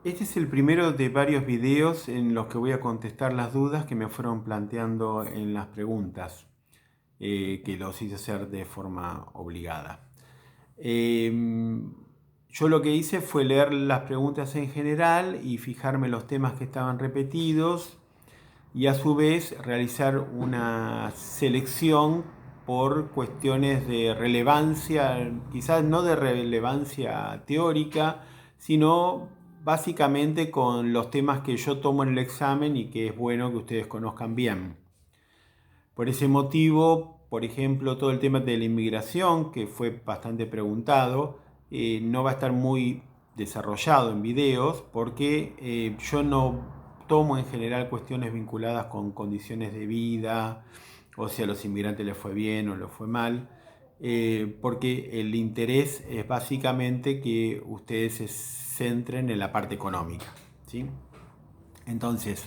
Este es el primero de varios videos en los que voy a contestar las dudas que me fueron planteando en las preguntas, que los hice hacer de forma obligada. Yo lo que hice fue leer las preguntas en general y fijarme los temas que estaban repetidos y a su vez realizar una selección por cuestiones de relevancia, quizás no de relevancia teórica, sino básicamente con los temas que yo tomo en el examen y que es bueno que ustedes conozcan bien. Por ese motivo, por ejemplo, todo el tema de la inmigración, que fue bastante preguntado, no va a estar muy desarrollado en videos porque yo no tomo en general cuestiones vinculadas con condiciones de vida, o si a los inmigrantes les fue bien o les fue mal, porque el interés es básicamente que ustedes se centren en la parte económica, ¿sí? Entonces,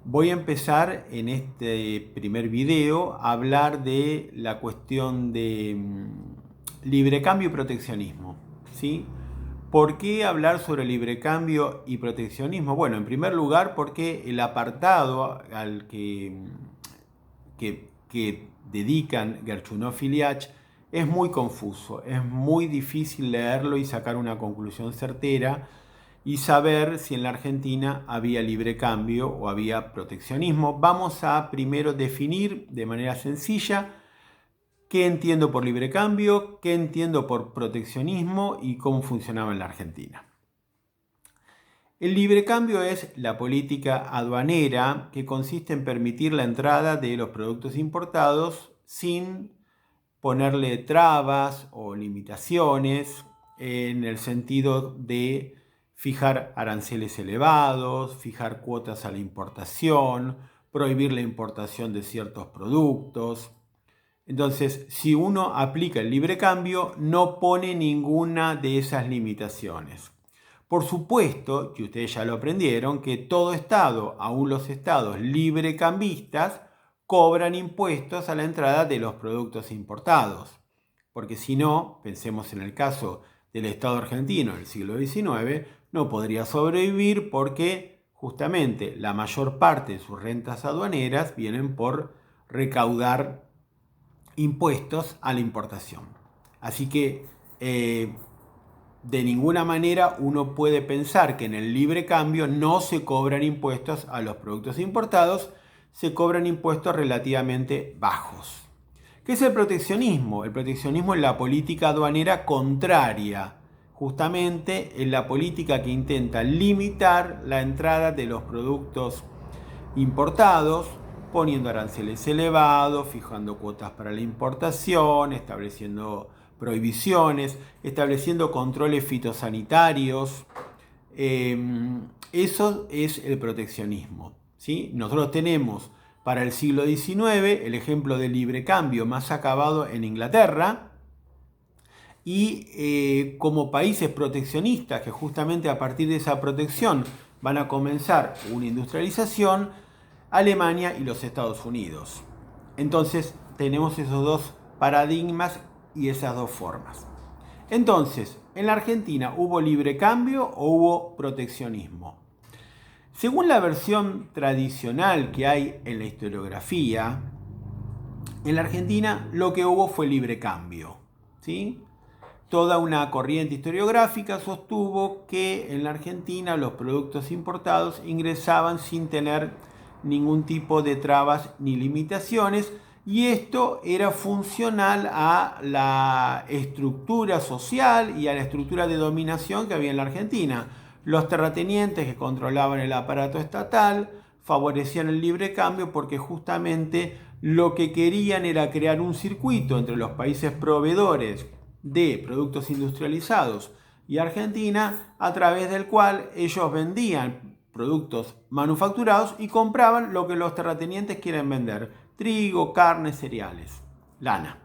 voy a empezar en este primer video a hablar de la cuestión de librecambio y proteccionismo, ¿sí? ¿Por qué hablar sobre librecambio y proteccionismo? Bueno, en primer lugar porque el apartado al que dedican Gerchunov y Liach es muy confuso, es muy difícil leerlo y sacar una conclusión certera y saber si en la Argentina había libre cambio o había proteccionismo. Vamos a primero definir de manera sencilla qué entiendo por libre cambio, qué entiendo por proteccionismo y cómo funcionaba en la Argentina. El libre cambio es la política aduanera que consiste en permitir la entrada de los productos importados sin ponerle trabas o limitaciones en el sentido de fijar aranceles elevados, fijar cuotas a la importación, prohibir la importación de ciertos productos. Entonces, si uno aplica el libre cambio, no pone ninguna de esas limitaciones. Por supuesto, que ustedes ya lo aprendieron, que todo estado, aún los estados librecambistas, cobran impuestos a la entrada de los productos importados. Porque si no, pensemos en el caso del Estado argentino del siglo XIX, no podría sobrevivir porque justamente la mayor parte de sus rentas aduaneras vienen por recaudar impuestos a la importación. Así que de ninguna manera uno puede pensar que en el libre cambio no se cobran impuestos a los productos importados, se cobran impuestos relativamente bajos. ¿Qué es el proteccionismo? El proteccionismo es la política aduanera contraria, justamente en la política que intenta limitar la entrada de los productos importados, poniendo aranceles elevados, fijando cuotas para la importación, estableciendo prohibiciones, estableciendo controles fitosanitarios. Eso es el proteccionismo, ¿sí? Nosotros tenemos para el siglo XIX el ejemplo del libre cambio más acabado en Inglaterra, y como países proteccionistas que justamente a partir de esa protección van a comenzar una industrialización, Alemania y los Estados Unidos. Entonces tenemos esos dos paradigmas y esas dos formas. Entonces, ¿en la Argentina hubo libre cambio o hubo proteccionismo? Según la versión tradicional que hay en la historiografía, en la Argentina lo que hubo fue libre cambio, ¿sí? Toda una corriente historiográfica sostuvo que en la Argentina los productos importados ingresaban sin tener ningún tipo de trabas ni limitaciones, y esto era funcional a la estructura social y a la estructura de dominación que había en la Argentina. Los terratenientes que controlaban el aparato estatal favorecían el libre cambio porque justamente lo que querían era crear un circuito entre los países proveedores de productos industrializados y Argentina, a través del cual ellos vendían productos manufacturados y compraban lo que los terratenientes quieren vender: trigo, carne, cereales, lana.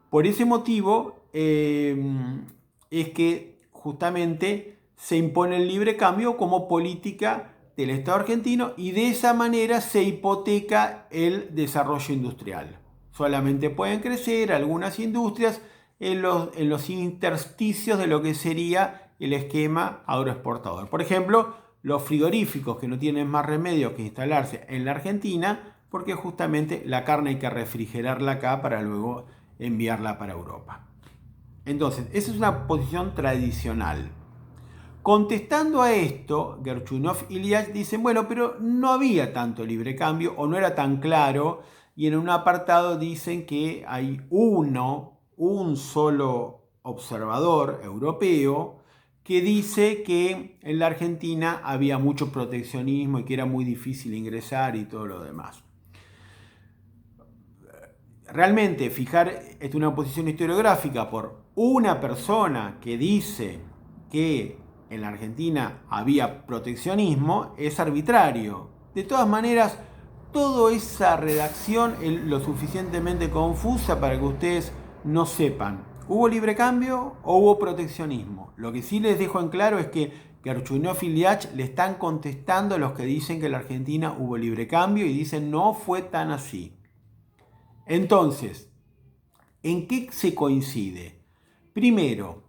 Por ese motivo es que justamente se impone el libre cambio como política del Estado argentino, y de esa manera se hipoteca el desarrollo industrial. Solamente pueden crecer algunas industrias en los intersticios de lo que sería el esquema agroexportador. Por ejemplo, los frigoríficos que no tienen más remedio que instalarse en la Argentina, porque justamente la carne hay que refrigerarla acá para luego enviarla para Europa. Entonces, esa es una posición tradicional. Contestando a esto, Gerchunov y Iliach dicen, bueno, pero no había tanto libre cambio o no era tan claro, y en un apartado dicen que hay un solo observador europeo que dice que en la Argentina había mucho proteccionismo y que era muy difícil ingresar y todo lo demás. Realmente fijar una posición historiográfica por una persona que dice que en la Argentina había proteccionismo es arbitrario. De todas maneras, toda esa redacción es lo suficientemente confusa para que ustedes no sepan, ¿hubo libre cambio o hubo proteccionismo? Lo que sí les dejo en claro es que Gerchunov y Iliach le están contestando a los que dicen que en la Argentina hubo libre cambio y dicen no fue tan así. Entonces, ¿en qué se coincide? Primero,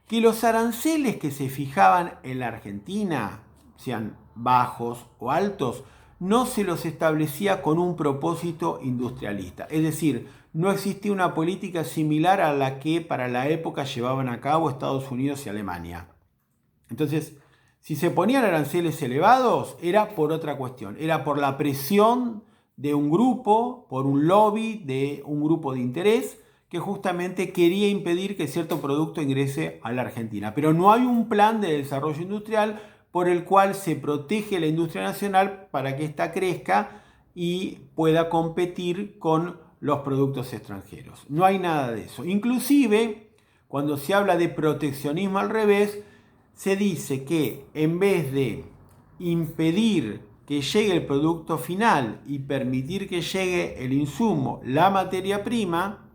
que los aranceles que se fijaban en la Argentina, sean bajos o altos, no se los establecía con un propósito industrialista. Es decir, no existía una política similar a la que para la época llevaban a cabo Estados Unidos y Alemania. Entonces, si se ponían aranceles elevados, era por otra cuestión, era por la presión de un grupo, por un lobby de un grupo de interés que justamente quería impedir que cierto producto ingrese a la Argentina. Pero no hay un plan de desarrollo industrial por el cual se protege la industria nacional para que ésta crezca y pueda competir con los productos extranjeros. No hay nada de eso. Inclusive, cuando se habla de proteccionismo al revés, se dice que en vez de impedir que llegue el producto final y permitir que llegue el insumo, la materia prima,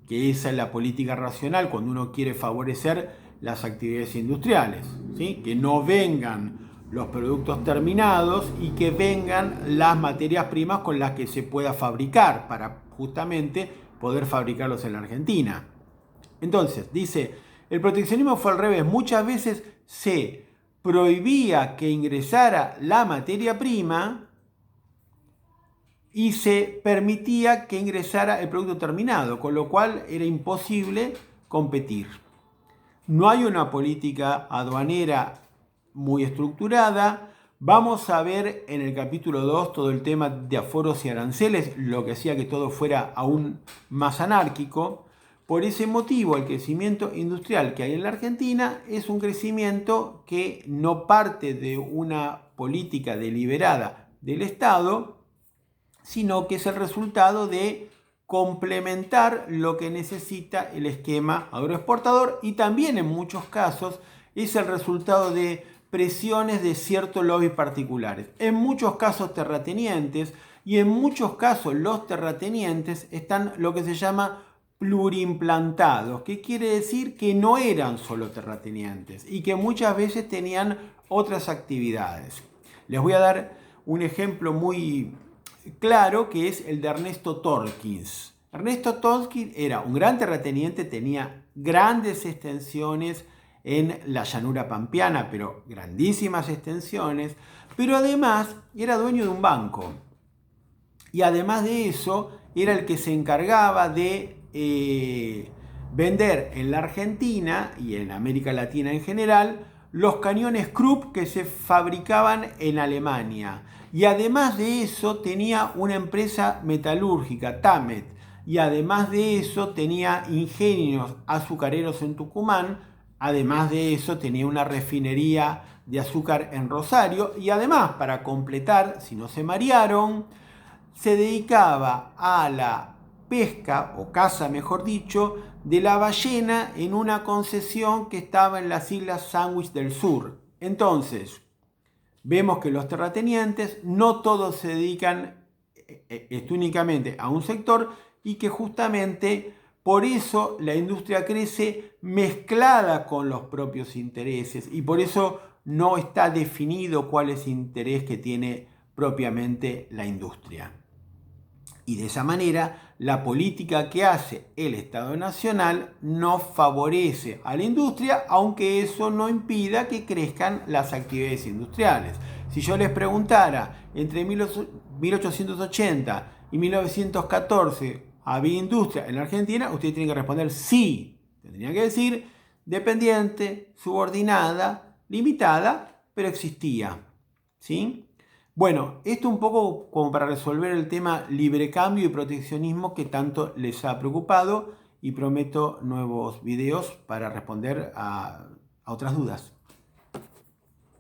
que esa es la política racional cuando uno quiere favorecer las actividades industriales, ¿sí? Que no vengan los productos terminados y que vengan las materias primas con las que se pueda fabricar para justamente poder fabricarlos en la Argentina. Entonces, dice, el proteccionismo fue al revés. Muchas veces se prohibía que ingresara la materia prima y se permitía que ingresara el producto terminado, con lo cual era imposible competir. No hay una política aduanera muy estructurada. Vamos a ver en el capítulo 2 todo el tema de aforos y aranceles, lo que hacía que todo fuera aún más anárquico. Por ese motivo, el crecimiento industrial que hay en la Argentina es un crecimiento que no parte de una política deliberada del Estado, sino que es el resultado de complementar lo que necesita el esquema agroexportador y también en muchos casos es el resultado de presiones de ciertos lobbies particulares. En muchos casos terratenientes y en muchos casos los terratenientes están lo que se llama plurimplantados, que quiere decir que no eran solo terratenientes y que muchas veces tenían otras actividades. Les voy a dar un ejemplo muy claro que es el de Ernesto Torkins. Ernesto Torkins era un gran terrateniente, tenía grandes extensiones en la llanura pampeana, pero grandísimas extensiones, pero además era dueño de un banco. Y además de eso, era el que se encargaba de vender en la Argentina y en América Latina en general los cañones Krupp que se fabricaban en Alemania. Y además de eso tenía una empresa metalúrgica, Tamet. Y además de eso tenía ingenios azucareros en Tucumán. Además de eso tenía una refinería de azúcar en Rosario. Y además, para completar, si no se marearon, se dedicaba a la pesca, o caza mejor dicho, de la ballena en una concesión que estaba en las Islas Sandwich del Sur. Entonces, vemos que los terratenientes no todos se dedican únicamente a un sector y que justamente por eso la industria crece mezclada con los propios intereses y por eso no está definido cuál es el interés que tiene propiamente la industria. Y de esa manera, la política que hace el Estado Nacional no favorece a la industria, aunque eso no impida que crezcan las actividades industriales. Si yo les preguntara, entre 1880 y 1914, ¿había industria en la Argentina? Ustedes tienen que responder sí. Tendrían que decir dependiente, subordinada, limitada, pero existía. ¿Sí? Bueno, esto un poco como para resolver el tema libre cambio y proteccionismo que tanto les ha preocupado, y prometo nuevos videos para responder a otras dudas.